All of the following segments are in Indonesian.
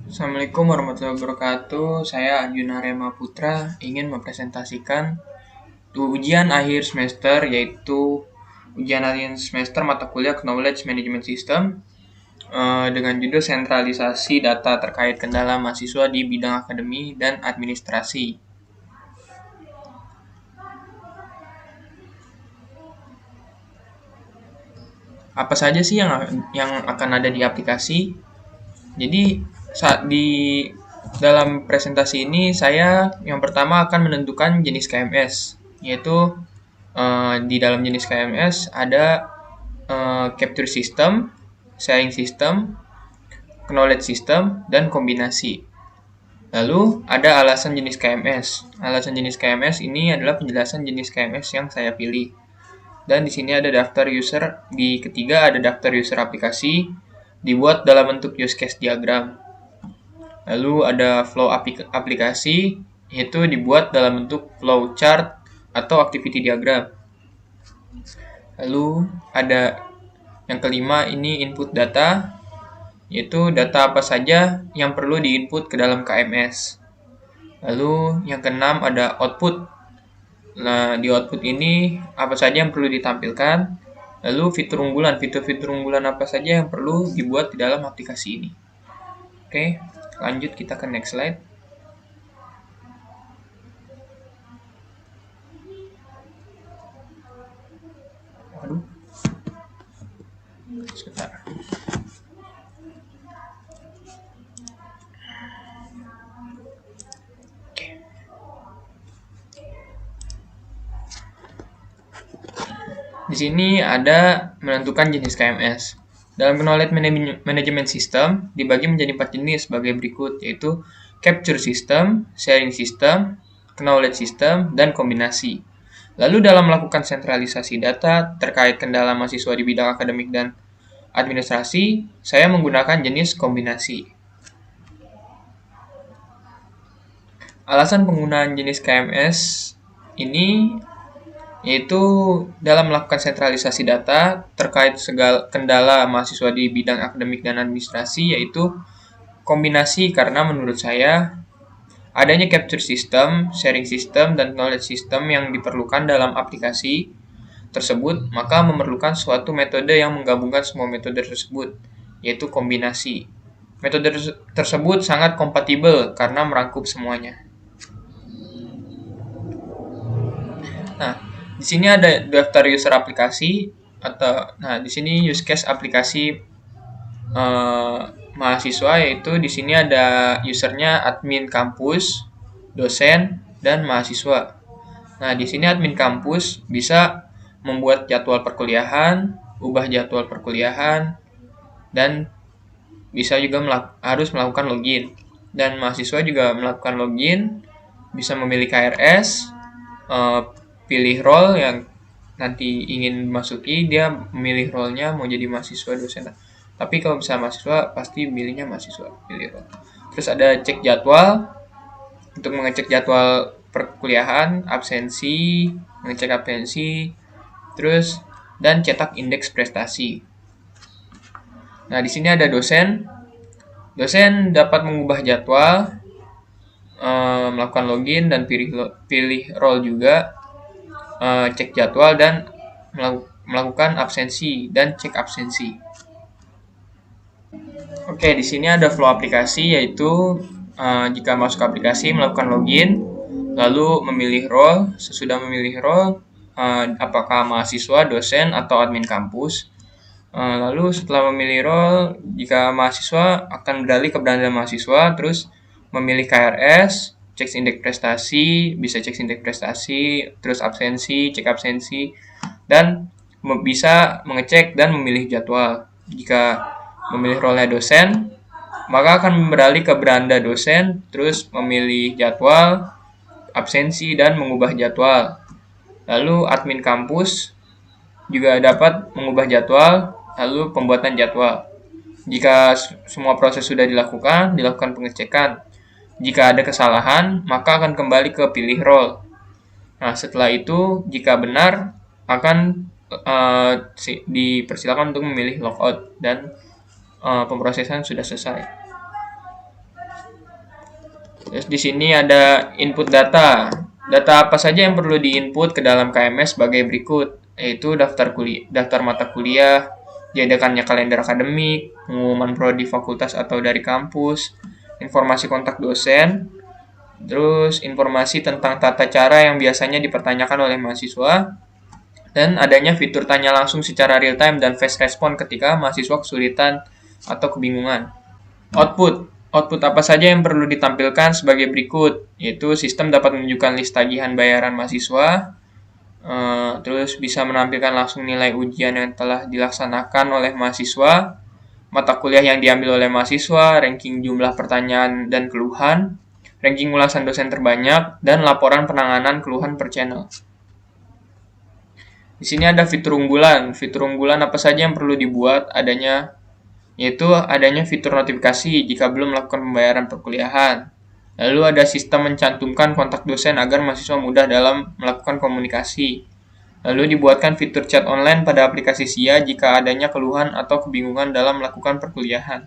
Assalamualaikum warahmatullahi wabarakatuh. Saya Arjuna Rema Putra ingin mempresentasikan ujian akhir semester, yaitu ujian akhir semester mata kuliah Knowledge Management System dengan judul sentralisasi data terkait kendala mahasiswa di bidang akademi dan administrasi. Apa saja sih yang akan ada di aplikasi? Jadi saat di dalam presentasi ini saya yang pertama akan menentukan jenis KMS, yaitu di dalam jenis KMS ada capture system, sharing system, knowledge system, dan kombinasi. Lalu ada alasan jenis KMS. Alasan jenis KMS ini adalah penjelasan jenis KMS yang saya pilih. Dan di sini ada daftar user, di ketiga ada daftar user aplikasi, dibuat dalam bentuk use case diagram. Lalu ada flow aplikasi, yaitu dibuat dalam bentuk flow chart atau activity diagram. Lalu ada yang kelima, ini input data, yaitu data apa saja yang perlu diinput ke dalam KMS. Lalu yang keenam ada output. Nah, di output ini apa saja yang perlu ditampilkan, lalu fitur-fitur unggulan apa saja yang perlu dibuat di dalam aplikasi ini. Oke, lanjut kita ke next slide. Aduh, sebentar. Di sini ada menentukan jenis KMS. Dalam Knowledge Management System dibagi menjadi 4 jenis sebagai berikut, yaitu Capture System, Sharing System, Knowledge System, dan kombinasi. Lalu dalam melakukan sentralisasi data terkait kendala mahasiswa di bidang akademik dan administrasi, saya menggunakan jenis kombinasi. Alasan penggunaan jenis KMS ini yaitu dalam melakukan sentralisasi data terkait segala kendala mahasiswa di bidang akademik dan administrasi, yaitu kombinasi karena menurut saya adanya capture system, sharing system, dan knowledge system yang diperlukan dalam aplikasi tersebut, maka memerlukan suatu metode yang menggabungkan semua metode tersebut, yaitu kombinasi. Metode tersebut sangat kompatibel karena merangkup semuanya. Nah, di sini ada daftar user aplikasi di sini use case aplikasi mahasiswa, yaitu di sini ada usernya admin kampus, dosen, dan mahasiswa. Nah, di sini admin kampus bisa membuat jadwal perkuliahan, ubah jadwal perkuliahan, dan bisa juga harus melakukan login. Dan mahasiswa juga melakukan login, bisa memilih KRS, pilih role yang nanti ingin masuki, dia memilih role-nya mau jadi mahasiswa, dosen. Tapi kalau misalnya mahasiswa, pasti pilihnya mahasiswa, pilih role. Terus ada cek jadwal, untuk mengecek jadwal perkuliahan, absensi, mengecek absensi, terus dan cetak indeks prestasi. Nah, di sini ada dosen. Dosen dapat mengubah jadwal, melakukan login dan pilih role juga, cek jadwal dan melakukan absensi dan cek absensi. Oke, di sini ada flow aplikasi, yaitu jika masuk aplikasi melakukan login, lalu memilih role. Sesudah memilih role, apakah mahasiswa, dosen, atau admin kampus. Lalu setelah memilih role, jika mahasiswa akan beralih ke beranda mahasiswa, terus memilih KRS, cek indeks prestasi, bisa cek indeks prestasi, terus absensi, cek absensi, dan bisa mengecek dan memilih jadwal. Jika memilih role dosen, maka akan beralih ke beranda dosen, terus memilih jadwal, absensi, dan mengubah jadwal. Lalu admin kampus juga dapat mengubah jadwal, lalu pembuatan jadwal. Jika semua proses sudah dilakukan pengecekan. Jika ada kesalahan, maka akan kembali ke pilih role. Nah, setelah itu, jika benar, akan dipersilakan untuk memilih logout dan pemrosesan sudah selesai. Terus di sini ada input data. Data apa saja yang perlu diinput ke dalam KMS sebagai berikut, yaitu daftar mata kuliah, diadakannya kalender akademik, pengumuman prodi fakultas atau dari kampus, informasi kontak dosen, terus informasi tentang tata cara yang biasanya dipertanyakan oleh mahasiswa, dan adanya fitur tanya langsung secara real time dan fast respon ketika mahasiswa kesulitan atau kebingungan. Output apa saja yang perlu ditampilkan sebagai berikut, yaitu sistem dapat menunjukkan list tagihan bayaran mahasiswa, terus bisa menampilkan langsung nilai ujian yang telah dilaksanakan oleh mahasiswa, mata kuliah yang diambil oleh mahasiswa, ranking jumlah pertanyaan dan keluhan, ranking ulasan dosen terbanyak, dan laporan penanganan keluhan per channel. Di sini ada fitur unggulan. Fitur unggulan apa saja yang perlu dibuat yaitu adanya fitur notifikasi jika belum melakukan pembayaran perkuliahan. Lalu ada sistem mencantumkan kontak dosen agar mahasiswa mudah dalam melakukan komunikasi. Lalu dibuatkan fitur chat online pada aplikasi SIA jika adanya keluhan atau kebingungan dalam melakukan perkuliahan.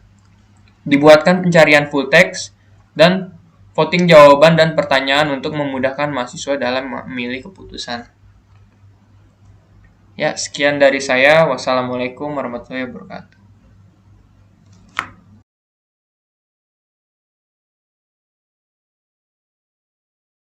Dibuatkan pencarian full text dan voting jawaban dan pertanyaan untuk memudahkan mahasiswa dalam memilih keputusan. Ya, sekian dari saya. Wassalamualaikum warahmatullahi wabarakatuh.